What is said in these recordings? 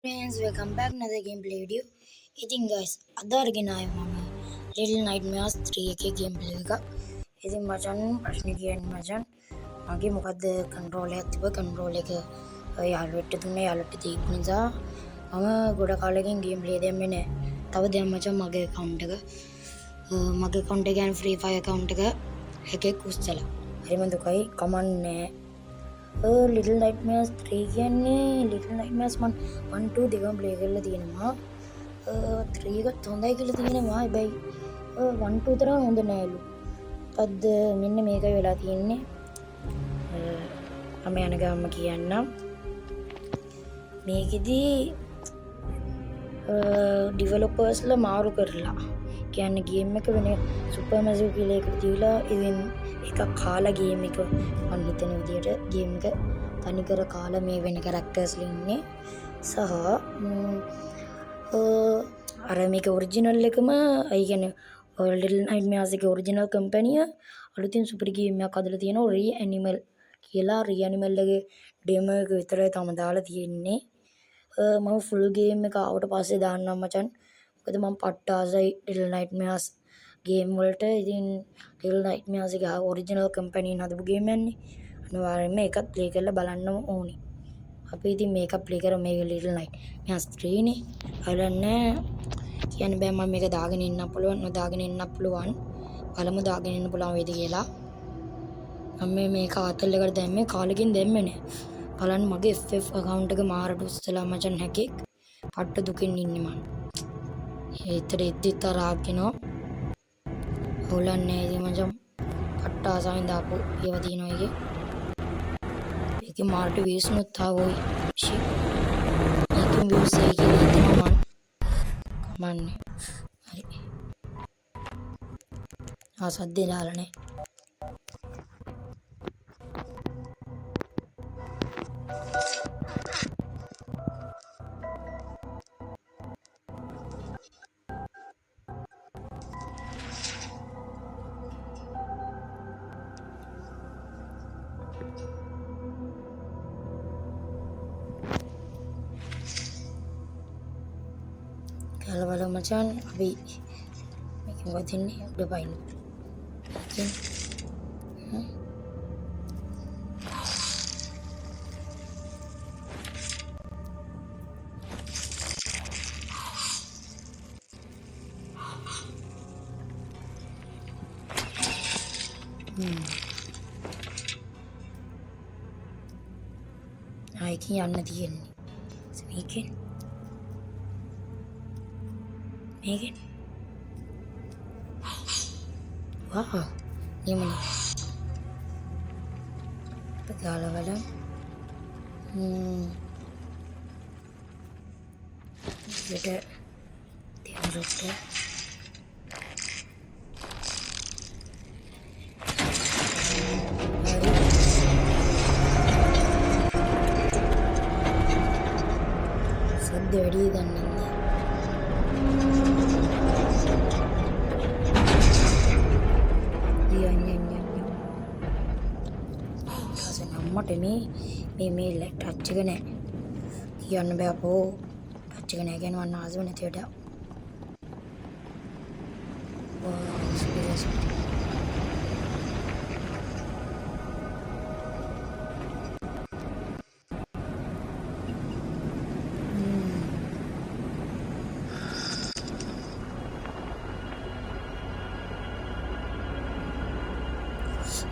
Friends, welcome back another gameplay video. ඉතින් guys අද අරගෙන ආවේ මම Little Nightmares 3 එකේ gameplay එක. ඉතින් මචං ප්‍රශ්නේ කියන්නේ මචං මගේ මොකද්ද control එකක් තිබ්බ control එක යාළුවෙක්ට දුන්නේ යාළුවට දීපු නිසා මම ගොඩ කාලෙකින් gameplay දෙන්නේ නැහැ. තව දැන් මචං මගේ account එක කියන්නේ free fire account එක එකෙක් උස්සලා. හරිම දුකයි කමන්නේ. Little Nightmares 3 කියන්නේ Little Nightmares 1 2 දෙකම ප්ලේ කරලා තියෙනවා. 3 එකත් හොඳයි කියලා තියෙනවා. හැබැයි 1 2 තරම් හොඳ නෑලු. අද මෙන්න මේකයි වෙලා තියෙන්නේ. මම යන ගාම කියන්නම්. මේකෙදි ඩෙවලොපර්ස්ලා මාරු කරලා කියන්නේ ගේම් එක වෙන සුපර් මැසිව් කියලා එකට දීලා ඉතින් එකක් කාලා ගේම් එක මම හිතන විදියට ගේම් එක තනිකර කාලා මේ වෙන කැරක්ටර්ස්ලා ඉන්නේ සහ අර මේක ඔරිජිනල් එකම අය කියන්නේ Little Nightmares එකේ ඔරිජිනල් කම්පැනි අලුතින් සුපර් ගේම් එකක් හදලා තියෙනවා රීඇනිමල් කියලා රීඇනිමල් එකේ ඩෙමෝ එක විතරයි තම දාලා තියෙන්නේ මම ෆුල් ගේම් එක ආවට පස්සේ දාන්නම් මචන් මොකද මම පට්ට ආසයි Little Nightmares ගේම් වලට ඉතින් Little Nightmares එක ඔරිජිනල් කම්පැනි හදපු ගේම් යන්නේ අනිවාර්යයෙන්ම ඒකත් ප්ලේ කරලා බලන්නම ඕනි අපි ඉතින් මේක ප්ලේ කරමු මේක Little Nightmares 3 නේ බලන්න කියන්න බෑ මම මේක දාගෙන ඉන්න පුළුවන් නොදාගෙන ඉන්න පුළුවන් බලමු දාගෙන ඉන්න පුළුවන් වේද කියලා මම මේක ආතල් එකට දැම්මේ කාලෙකින් දැම්මේ නෑ බලන්න මගේ FF account එක මාරට උස්සලා මචන් හැකෙක් පට්ට දුකින් ඉන්නේ මම ඒතර එද්දිත් තරහාගෙනෝ හොලන්නේ ඉතින් මචං පට්ට ආසාවෙන් දාපු ඒවා තියෙනවා එකේ ඒකේ මාරට වීස්නුත් ආවෝයි ෂිට් ඒකෙන් වීස් එකේ හිතනවා කමන්නේ හරි ආසද්දේ දාලානේ kalau malam macam abi makin buat ini udah pain makin aikin yang nanti ini semakin Megan. Wow. Ni mana? Pagala-gala. Kita tengok kita. Sedih dan ini. මට මේ ටච් එක නෑ කියන්න බෑ අපෝ ටච් එක නෑ කියනවා නාසු නැති වැඩ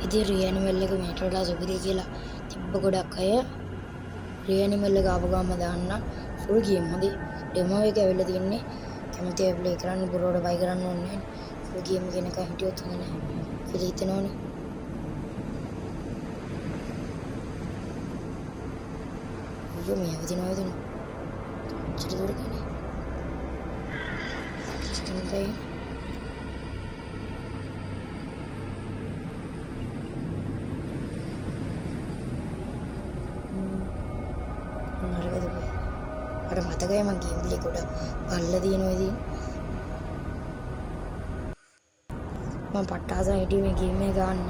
ඉතින් රීඇනිමල් එක මේට වඩා සුපිරි කියලා තිබ්බ ගොඩක් අය රීඇනිමල් එක ආපු ගාම දාන්න ෆුල් ගේම් හොඳයි ඩෙමෝ එක ඇවිල්ලා තින්නේ කැමති අය ප්ලේ කරන්න බොරෝට බයි කරන්න ඕනේ නැහැ ෆුල් ගේම් එක කෙනක හිටියොත් හොඳ නැහැ කියලා හිතනෝනේ අයියෝ මේ අවදිනවා වදින චිට දුර කනේ චිටයි අර මතකයි මම ගේම් ප්ලේ කොට බලලා තියෙනවා ඉතින් මම පට්ටාසන් හිටියේ මේ ගේම් එක ගන්න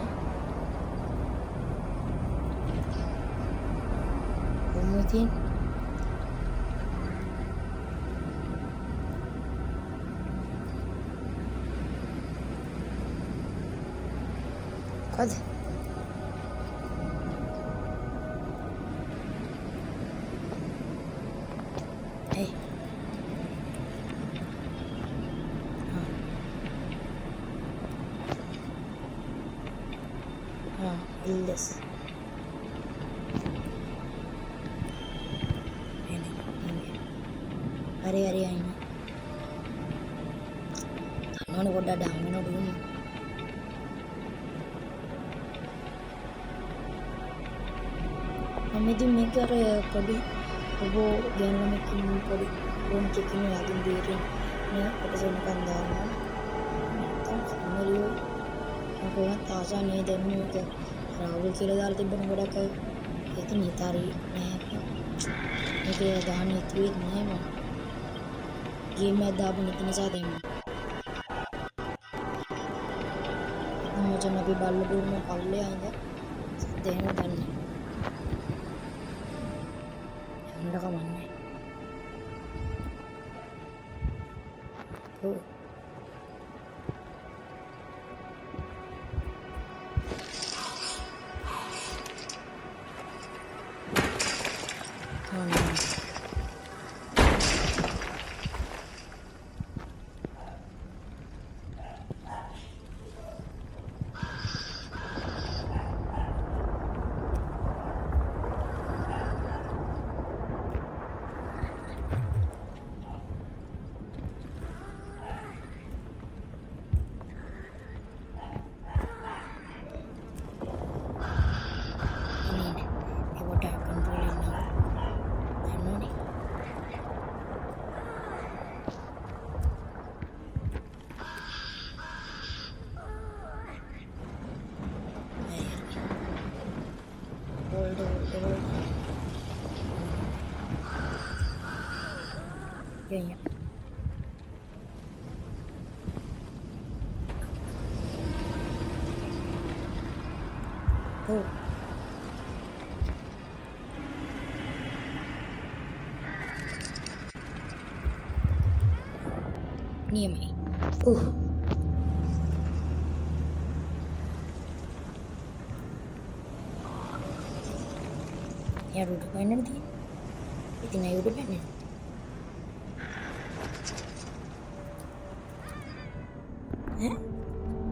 කොහොමද මොකද? ඇයි? ඉල්ලස්. හරි හරි අයින. ගන්නවනේ පොඩ්ඩක් ඩාමිනෝ දුන්න. මම ඉතින් මේක අර පොඩි ඔබෝ ගෑනුමකින් පොඩි රූම් එකකින් යකින් දෙයකින් මේ කොටස වෙනකන් දානවා. නැත්තම් සමරියෝ මොකවත් ආසා නේ දෙන්නේ මේක රාහුල් කියලා දාලා තිබ්බන ගොඩක් අය ඉතින් හිතාරි නෑ මේක ගන්න ඉතුරුත් නෑ මම ගේම් එකක් දාපු නැති නිසා දෙන්නේ මචං අපි බල්ල දුන්න පල්ලේ ආඳ දෙන්න දන්නේ යන්න කමන්නේ ඔව් Iya. Oh. Niamai. Ya udah main nanti. Itu na udah main.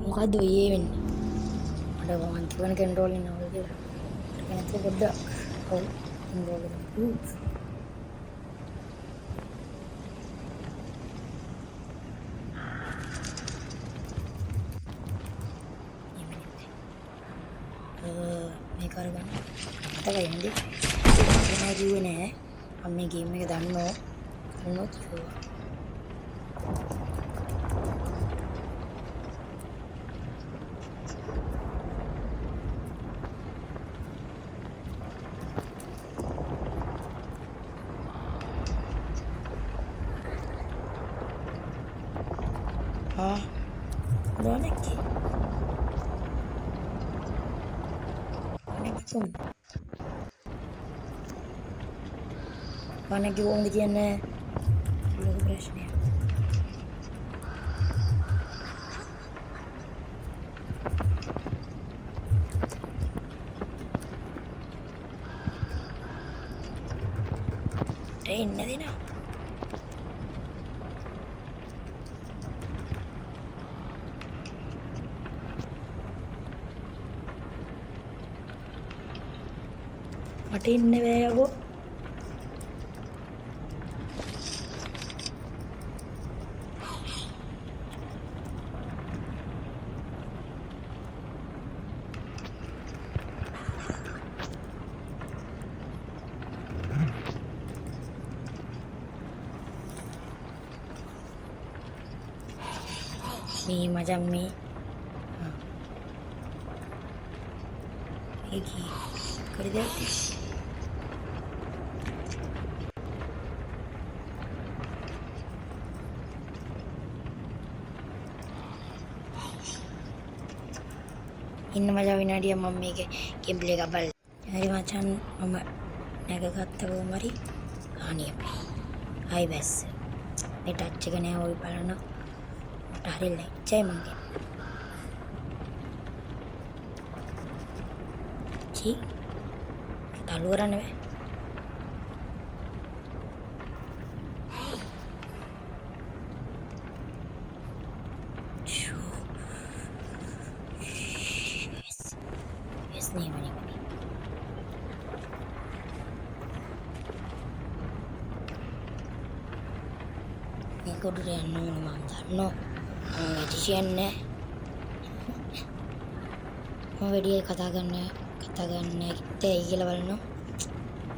මොකද්ද ඔය වෙන්නේ? මට මං කියන කන්ට්‍රෝල් එක නවල කියලා. ඒක නැත්නම් පොඩ්ඩක් ඔව් කන්ට්‍රෝල් එක. මේ කරගන්න. මට වෙන්නේ. මම කිව්වේ නෑ. මම මේ ගේම් එක දන්නවා. කරනොත් කිව්වා. Dona aqui. Mana ki wong කියන්නේ ලොකු ප්‍රශ්නයක්. ඒ ඉන්න දෙනවා. මට ඉන්න බෑ යකෝ. මේ මචං මේ ඒකි කරදේ ඉන්න මචං විනාඩියක් මම මේකේ ගේම් ප්ලේ එකක් බලලා. හරි මචං මම නැගගත්තා කොහමරි අනේ හයි බැස් මේ ටච් එක නෑ ඔය බලන්න මට හරියලා ඉච්චයි මං නැති තලු කරන්න බෑ. Yes, නේ මනේ. මේක උඩට යන්න ඕන මම දන්නවා. මෙඩිසියන් නෑ. මම වැඩි කතා ගන්න ඇත්තයි කියලා බලනවා.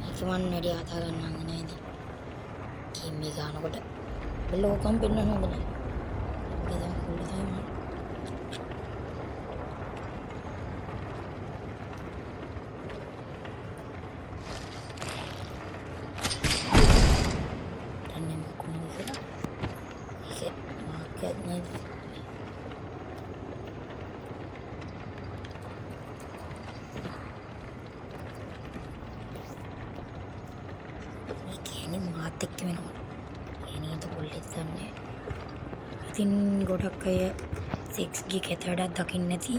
ඒක මම වැඩි කතා ගන්න නෑද. ගේම් එක ගන්නකොට ලෝකම් පෙන්වන්න හොඳ නෑ. ඒක තමයි කුල තමයි. මාත් එක්ක වෙනවා. එනේද පොල්ලෙත් දන්නේ. ඉතින් ගොඩක් අය 6G කැතඩක් දකින්න නැති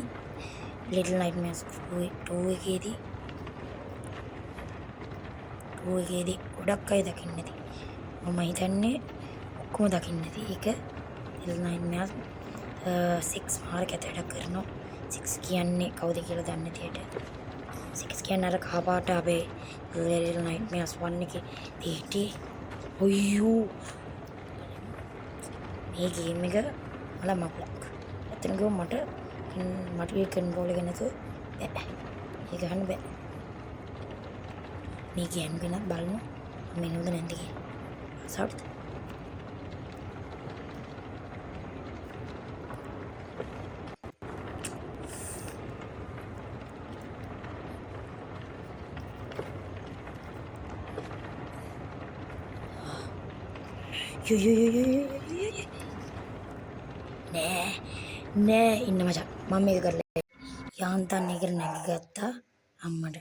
Little Nightmares 2 එකේදී ගොඩක් අය දකින්න නැති. මම හිතන්නේ ඔක්කොම දකින්න නැති. ඒක Little Nightmares 6 මාර කැතඩක් කරනවා. 6 කියන්නේ කවුද කියලා දන්නේ නැතියට. 6 කියන්නේ අර කහපාට අපේ Little Nightmares 1 එකේ තියෙටි. ඔයෝ මේ ගේම් එක මල මකුලක්. එතන ගිහම මට කන්ට්‍රෝල් එක නැතුව බෑ. ඒක ගන්න බෑ. මේ ගේම් එක නත් බලමු. මෙන්නද නැන්ද කියලා. සවුත් නෑ ඉන්න මචං මම මේක කරලා යාන්තම් එකට නැගගත්තා අම්මට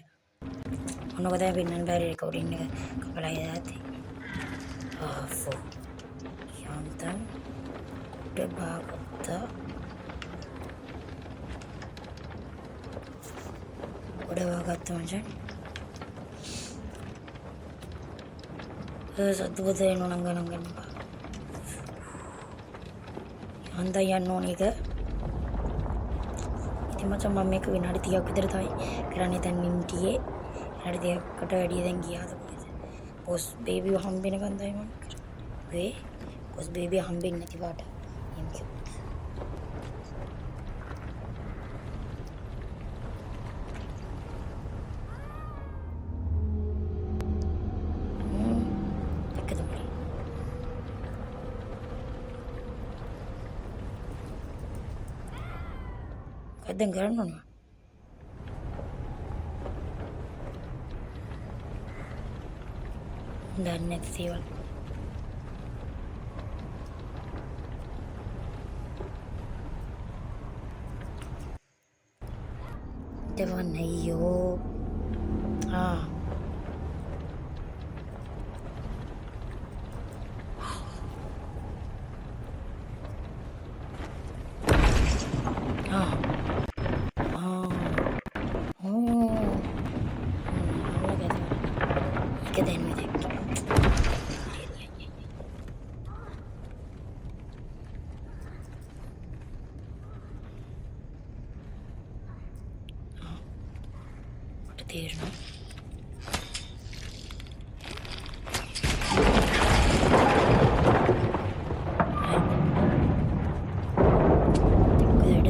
මොනවද දැන් පින්නන්න බැරි රෙකෝඩින් එක කපලා දාතේ ආෆෝ යාන්තම් උඩ බාගත්තා මචං සතුටුද එනවා නම් ගණන් ගන්න බා යාන්තම් යන්න ඕන එක ඉතින් මචං මම මේක විනාඩි 30ක් විතර තමයි කරන්නේ දැන් මිනිත්තියේ විනාඩි 30කට වැඩිය දැන් ගියාද බොස් බේබිව හම්බෙනකන් තමයි මම කරේ බොස් බේබිය හම්බෙන්නේ නැති පාට එම් කිව්වා දැන් කරන්න ඕන දන්නේ නැති දේවල් දෙවන් අයියෝ තේරෙනවා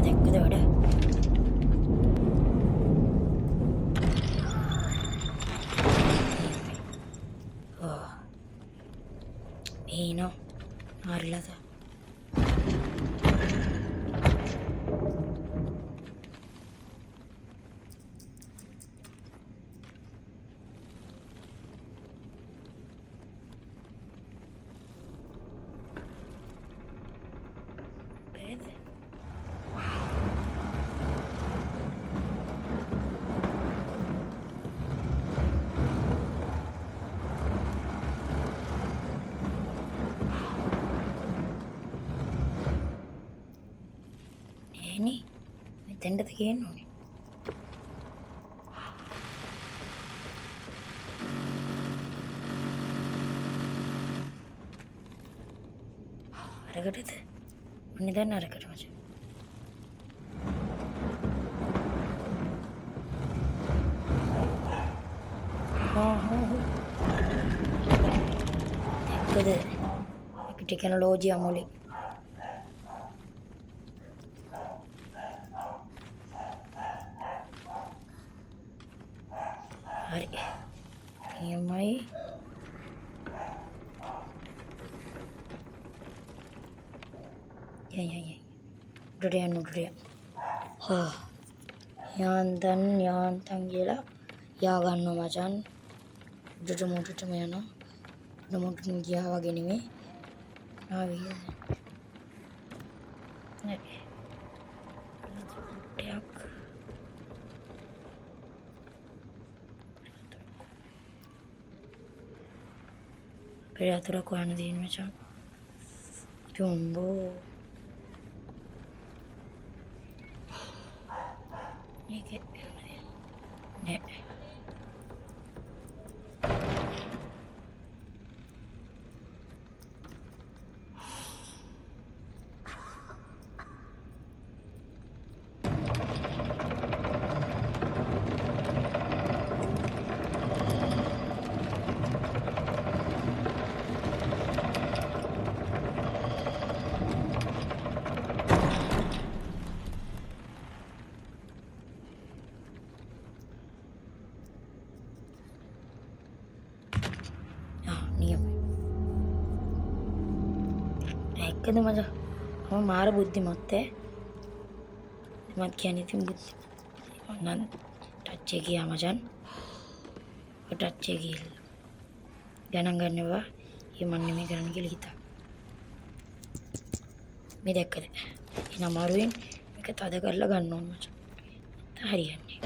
දැක්කද වැඩ මේනෝ හරිලද මෙතෙන්ටද ගේන්න ඕනේ අරකටද ඔන්න දැන් අරකට මචං. දැක්කද ටෙක්නොලෝජි අමෝලේ. හරි නියමයි. උඩට යන්න උඩට යන්න. යාන්තන් කියලා යා ගන්නවා මචන්. උඩට මුටටම යනවා. උඩ මුටටම ගියා වගේ නෙමෙයි. ආවිය. නෑ. ටයක්. පෙරාතුරක් හොයන්න තියෙන මචන්. ජොම්බෝ. මේක නෑ. නියම. දැක්කද මචං? මම මාර බුද්ධිමත් ඈ. මම කියන්නේ ඉතින් බුද්ධි. මම ටච් එක ගියා මචං. ටච් එක ගිහලා. ගණන් ගන්නවා. ඒ මන් නෙමෙයි කරන්න කියලා හිතා. මේ දැක්කද? එන අමාරුවෙන් මේක තද කරලා ගන්න ඕන මචං. හරියන්නේ.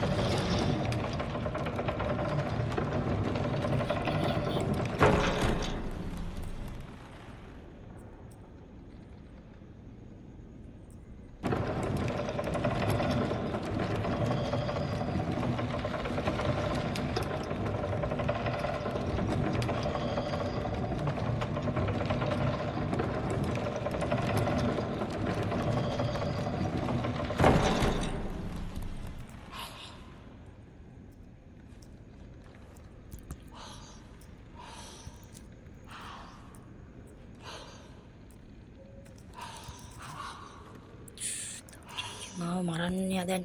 මාව මරන්න යදන්.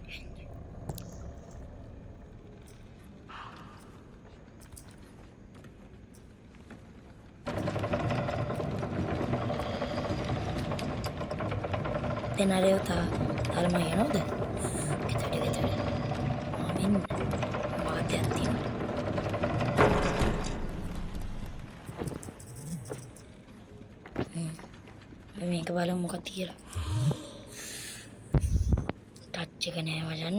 දැන් අර තාලම යනවද? ගෙදර. ආමින් මාත්‍යයක් තියෙනවා. මේක බලමු මොකක්ද කියලා. ටච් එක නෑ මචන්.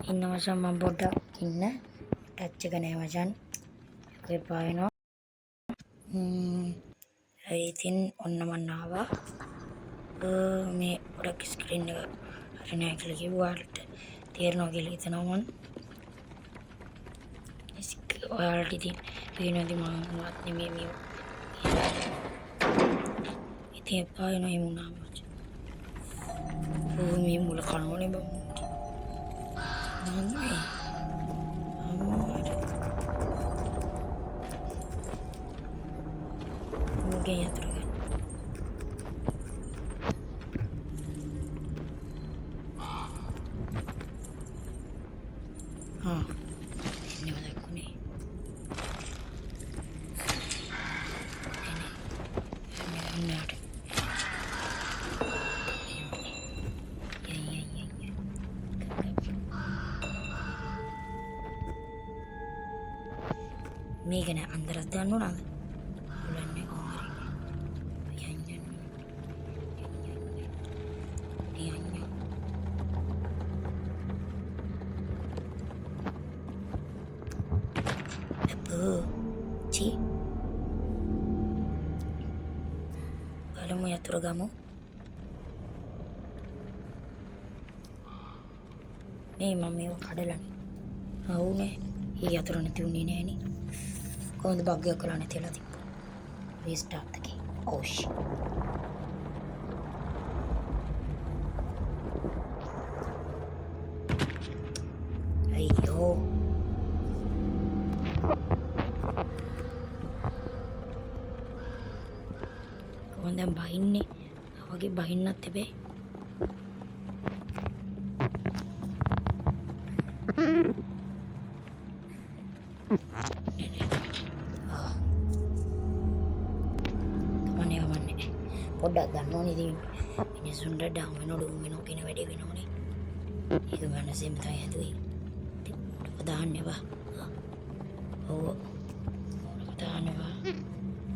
ඉන්න මචන් මම පොඩ්ඩක් ඉන්න. ටච් එක නෑ මචන්. ඒක පායනවා. ඉතින් ඔන්න මම ආවා. මේ පොඩක් ස්ක්‍රීන් එක හරි නෑ කියලා කිව්වාට තේරෙනවා කියලා හිතනවා මම. ඔයාලට ඉතින් පේනවාද මමවත් නෙමෙයි මේ. ඉතින් පායනවා ඒ මුණා මචං. මේ මුල කනෝනේ බම්. අම්මේ. මුගේ යතුරු. මේක නෑ අන්දරස් දාන්න ඕනද? බලන්නේ කොහොමද? පළමු යතුරු ගමු. මේ මම මේව කඩලානේ. ආවුනේ. ඒ යතුරු නැති උනේ නෑනේ. කොහොමද බග් එකක් කළා නැතිලා තිබ්බා. Restart the game. Oh shit. අයියෝ. කොහොමද බහින්නේ? වගේ බහින්නත් තිබේ. පොඩ්ඩක් ගන්න ඕනේ ඉතින් මිනිස්සුන්ට ඩවුන් වෙනවද වෙනව කියන වැඩේ වෙනවනේ. ඒක මනසෙම තමයි හදුවේ. දාන්නවා. ඔව්. දාන්නවා.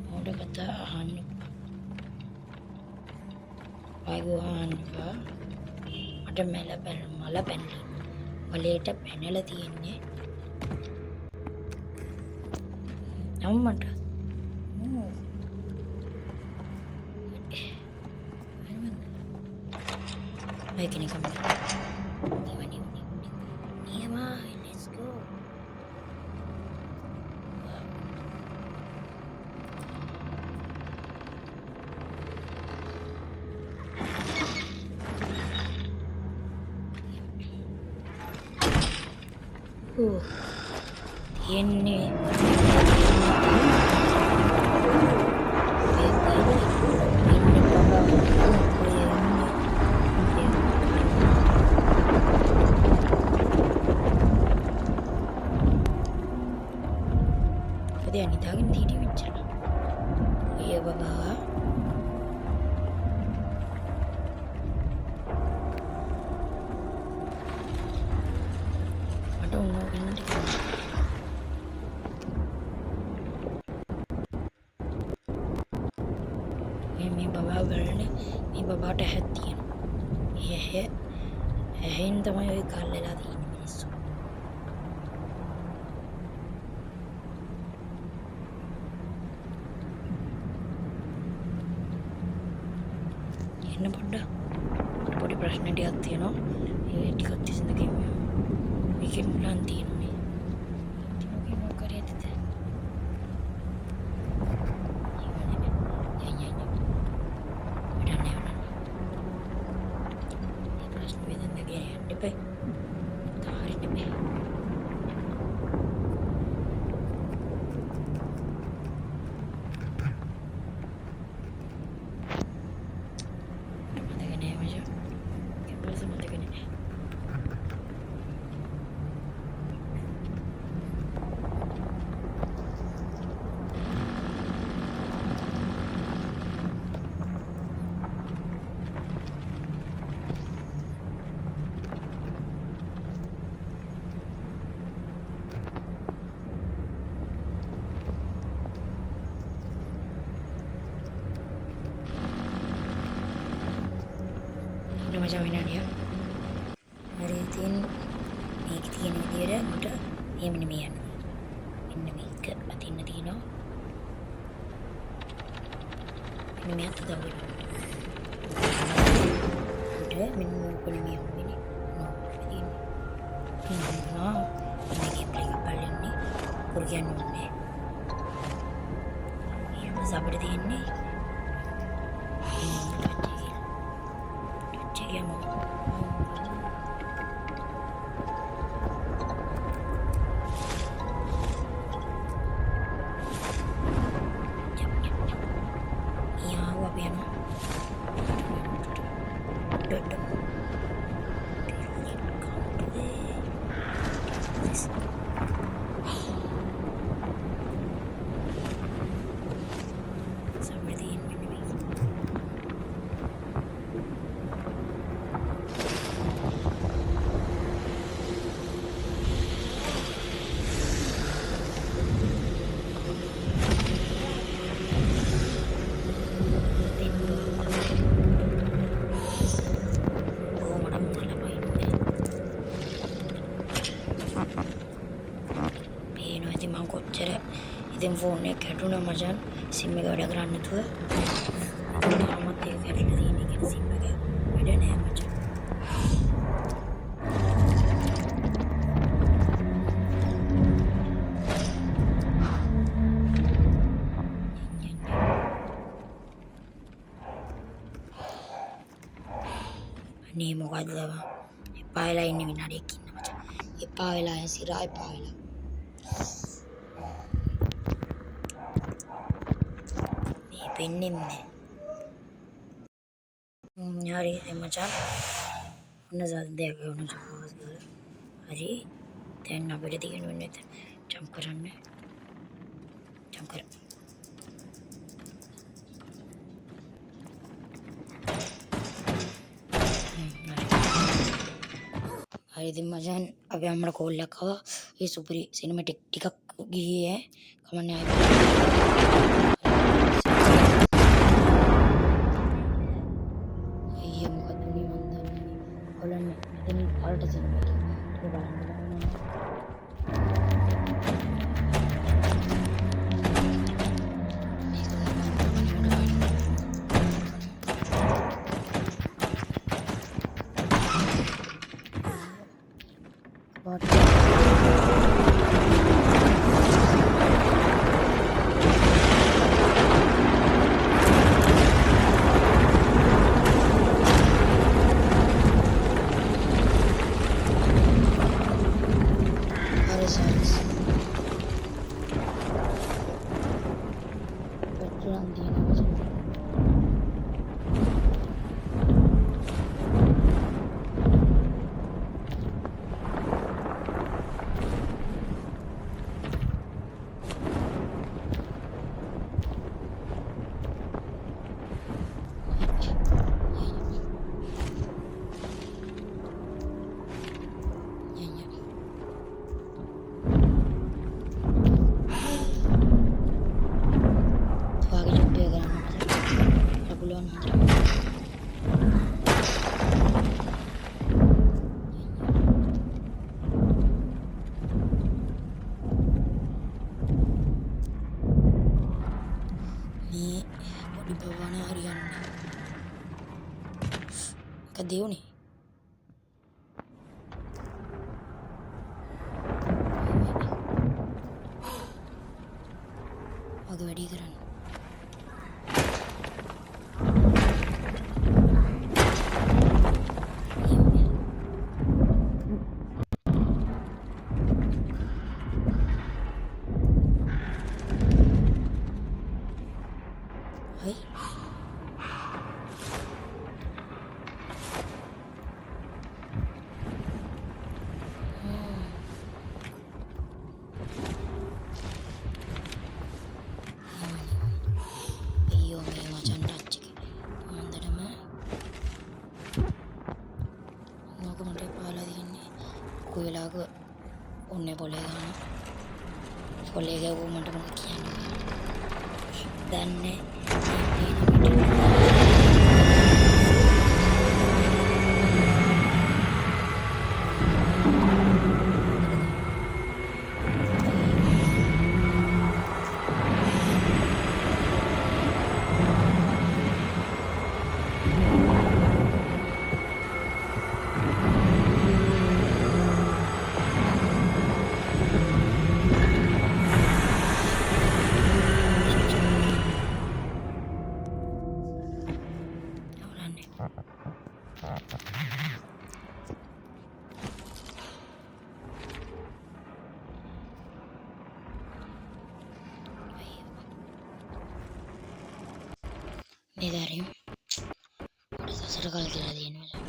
මොඩ කතා අහන්න. වයිගෝහන්වා. මට මල පැනලි. මලේට පැනලා තියෙන්නේ. අම්මට. Can you come back? Nehemiah, let's go. Ini dia නිදාගෙන හිටිය විච්චල. ඒ බබා. මට උන්නෝ වෙන්න ටික. මේ බබා වලනේ මේ බබාට ඇහක් තියෙනවා. ඇහෙන් තමයි ඔය කල්ලලා තියෙන්නේ මිනිස්සු. පොඩි ප්‍රශ්න ටිකක් තියෙනවා. ඒ ටිකක් විසඳගන්න. මේකෙන් ප්ලෑන් තියෙනවා. ඉතින් මොකක් කරේද? ප්‍රශ්න විසඳගන්න දෙපේ. තාරින්න බෑ. මචං වෙනනිය. හරි ඉතින් මේක තියෙන විදියට මට එහෙම නෙමෙයි යන්නේ. මෙන්න මේක අතින්න තියෙනවා. මෙන්න මේක තමයි. මෙන්න මේක නෙමෙයි යන්නේ. නෝ මේක ප්ලේ බලන්නේ පුරුගයන්නේ. ඊම සබර තියෙන්නේ. ඉතින් ෆෝන් එක කැඩුනා මචං සිම් එක වැඩ කරන්නේ නැතුව තාමත් ඒක කැඩිලා තියෙන. ඒ කියන්නේ සිම් එක වැඩ නැහැ මචං. අනේ මොකද්ද බං? එපා වෙලා ඉන්නේ විනාඩියක් ඉන්න මචං. එපා වෙලා සිරා එපා වෙලා. මේ පෙන්නේ නැහැ. හරි දැන් මචං. ඔන්න සද්දයක් වුණා චම්පස් ගාලා. හරි. දැන් අපිට තියෙන වෙන්නේ ජම්ප් කරන්න. ජම්ප් කර. හරි ඉතින් මචං අපි අම්මට කෝල් එකක් ආවා. ඒ සුපිරි සිනමැටික් ටිකක් ගියේ ඈ. කමන්නේ ආයි. අයියෝ මොකද මේ මන් දන්නේ. බලන්න මෙතන පාට සිනමැටික් ටික බලන්න. දෙවුනේ වගේ වැඩි කරන්න. වෙලාවක ඔන්නේ පොලේ ගන්න. පොලේ ගාව මට මොකක්ද කියන්නේ. දන්නේ මේ දැරීම සසර කල් කියලා තියෙනවා.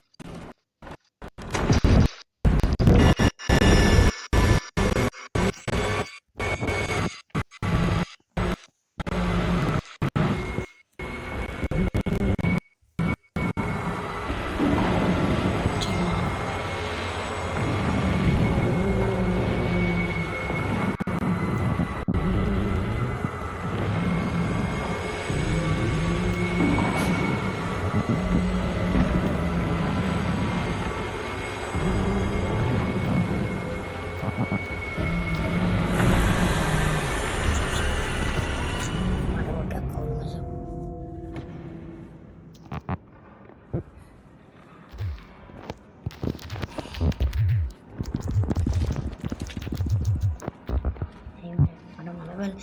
බල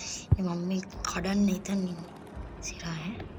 මම මේ කඩන්න හිතන් ඉන්නේ සිරා ඈ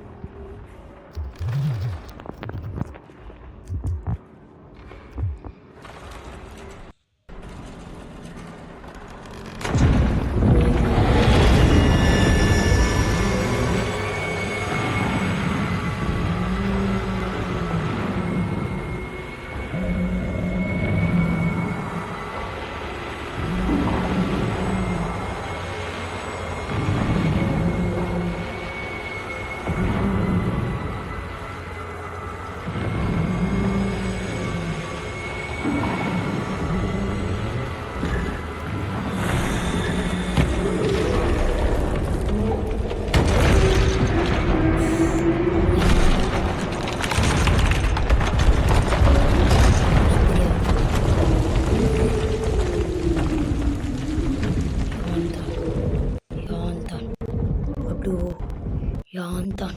Yantan.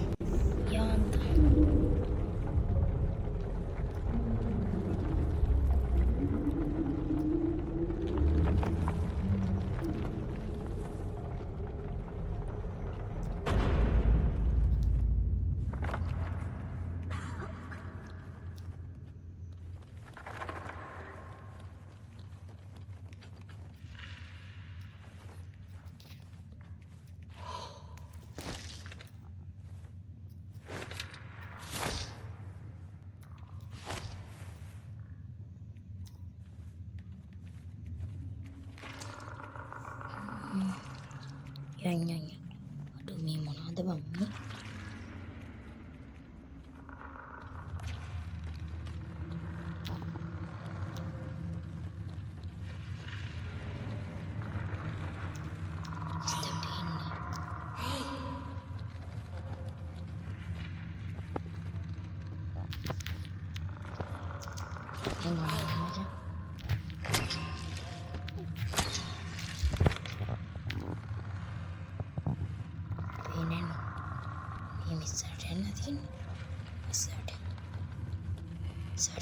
Yang. Aduh, මේ මොනවද බම්මේ?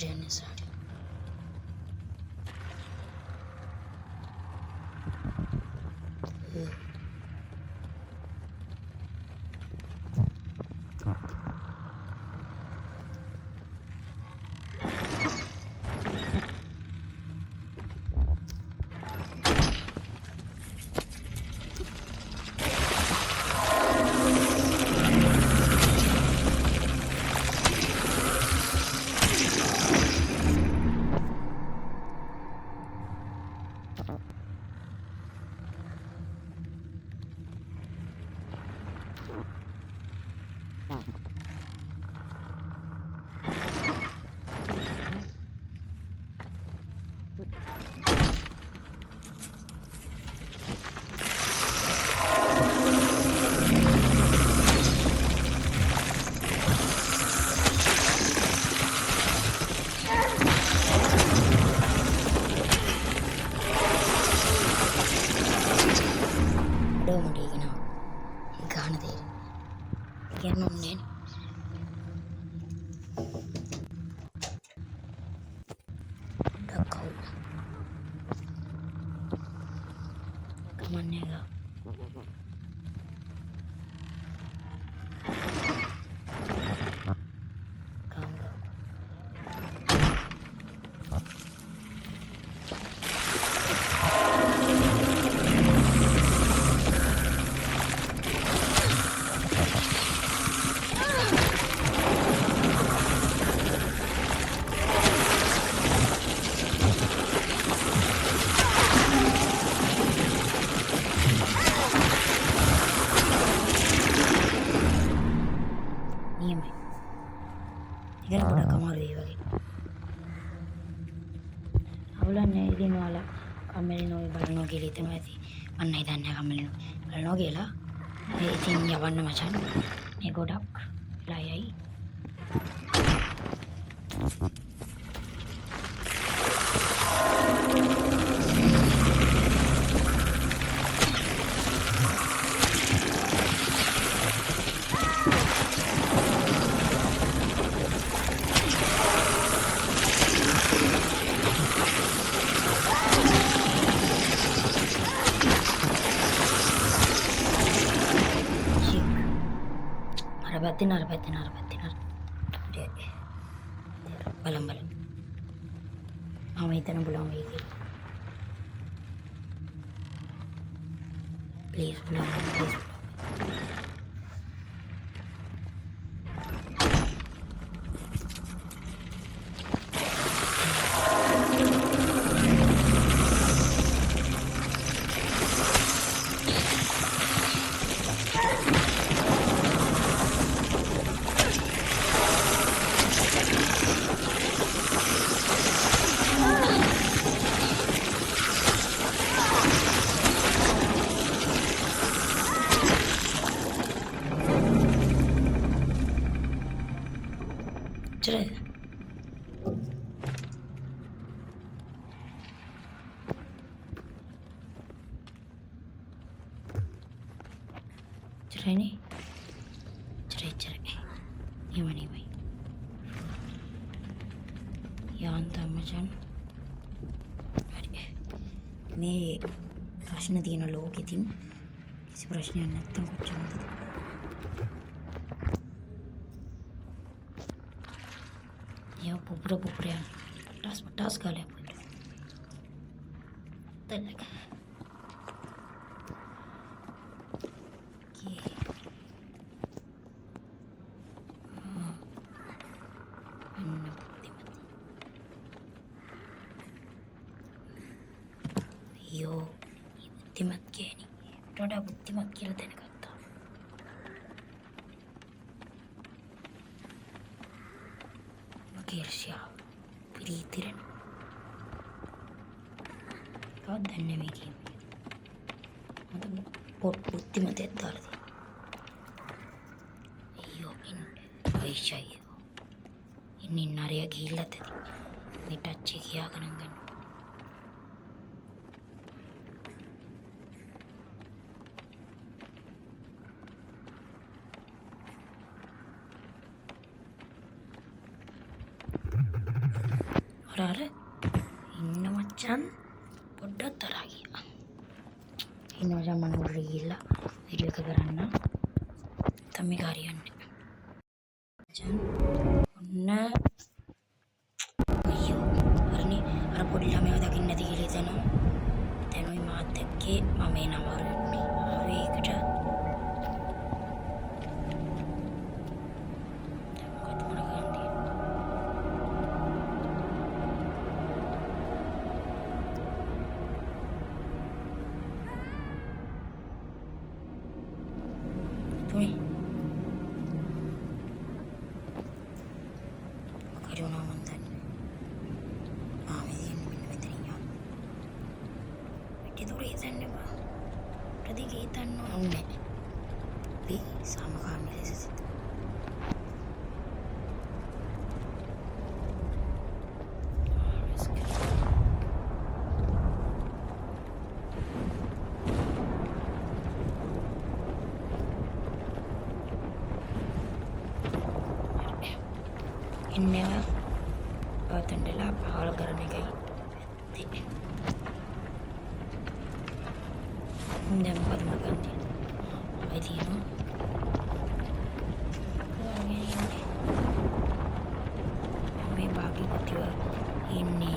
Sorry. ඉතින් ඔයාලා කම්මැලි නොවි බලනවා කියලා හිතනවා ඇති. මම හිතන්නේ කම්මැලි බලනවා කියලා. ඉතින් යවන්න මචං. මේ ගොඩක් ලයයි. benar. Balam. Mama itu belum lagi. Please belum. Cerai. Cerai ni. Cerai. Gimana baik? Ya anta macam. මේ ප්‍රශ්න තියෙන ලෝකෙ ඉතින් කිසි ප්‍රශ්නයක් නැත්තම් කොච්චර හොඳද? Ya පුපුර යන ටස් ගාලා අපිට. තලක. අයියෝ බුද්ධිමත් ගෑණි. වඩා බුද්ධිමත් කියලා දැනගත්තා. මගේ ඊර්ෂ්‍යාව පිරිතිරෙන. කවුද දන්නේ මේ කියන්නේ? මට පොත් බුද්ධිමතෙක් දාලා තියෙනවා. අයියෝ අයිෂයි. ඉන්නේ නරිය ගිහිල්ලාද? මේ ටච් එක කියාගෙන ගන්න. අර ඉන්න මචන් පොඩ්ඩක් තරහා ගියා. ඉන්න මචන් මම උඩට ගිහිල්ලා වීඩියෝ එක කරන්න. තමයි හරියන්නේ. මචන් ඔන්න අයියෝ අර පොඩි ළමයව දකින්න නැති කියලා හිතනවා. දැන් ওই මාත් එක්කේ මම එනවා රෙන්නේ. ආවේකට Karuna mantan. Ini meterinya. Itu reason ni ba. Tadi kita no anne. Di sama kami leses. Ini tendela hal karena kayak dan buat makan dia no kami bagi kedua ini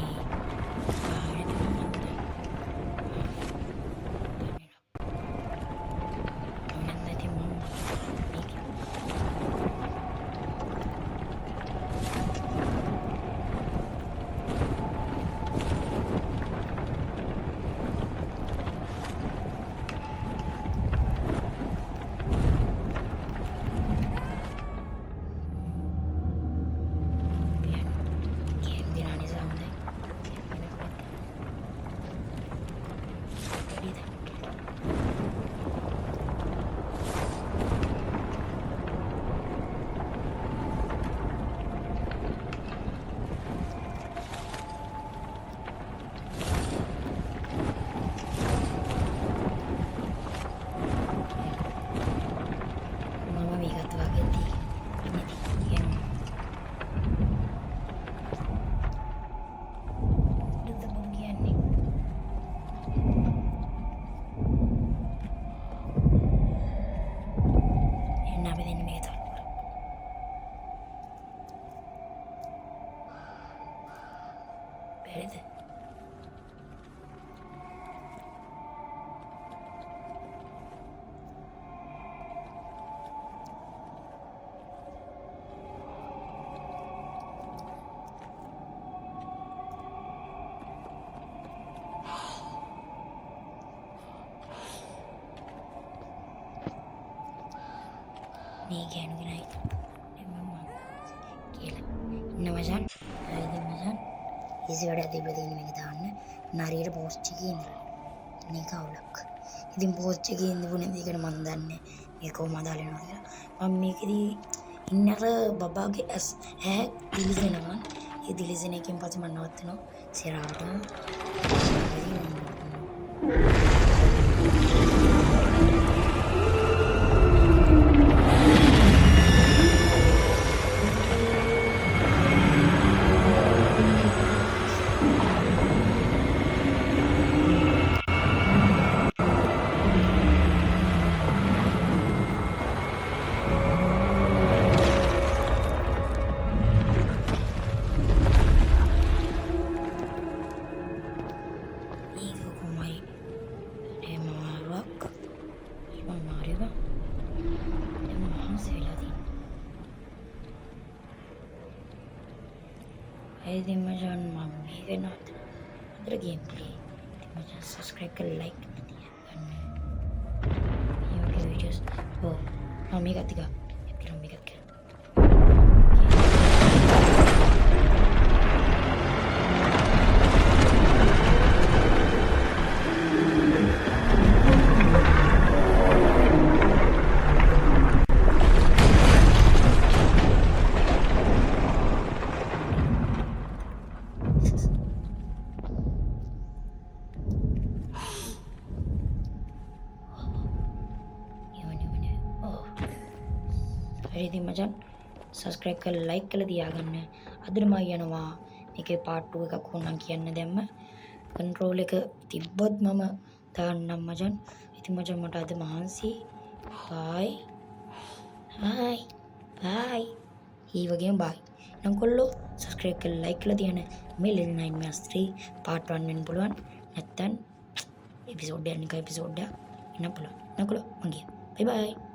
හරිද? මේ ගෑනු කෙනා කියලා ඉන්න මචන්. හරිද මචන්? ඊසි වැඩ තිබ්බ තියෙන මේක දාන්න. නරියට පෝස්ට් එකේ ඉඳලා. මේක අවුලක්. ඉතින් පෝස්ට් එකේ ඉඳපු නැති එකට මන් දන්නේ මේක කොහොමද අදාළ වෙනවද කියලා. මම මේකෙදී ඉන්නර බබාගේ ඇස් ඈ දිලිසෙනවා. ඒ දිලිසෙන එකෙන් පස්සේ මම නවත්තනවා. සිරාවටම. Hey, macam mami kan ada gameplay. Macam subscribe ke like dia kan. Ya okay videos. Oh, mami kat 3. Kira mami kat kira. හරිද මචන් සබස්ක්‍රයිබ් කරලා ලයික් කරලා තියාගන්න. අදටම යනවා මේකේ පාර්ට් 2 එකක් ඕනනම් කියන්න දැම්ම. කන්ට්‍රෝල් එක තිබ්බොත් මම දාන්නම් මචන්. ඉතින් මචන් මට අද මහන්සි. බයි. හායි. බයි. ඊ වගේම බයි. නම් කොල්ලෝ සබස්ක්‍රයිබ් කරලා ලයික් කරලා තියන්න. මේ Little Nightmares 3 පාර්ට් 1 වෙන්න පුළුවන්. නැත්තම් එපිසෝඩ් එක නිකන් එපිසෝඩ් එක ඉන්න පුළුවන්. නකොල්ලෝ මං ගියා. බයි බයි.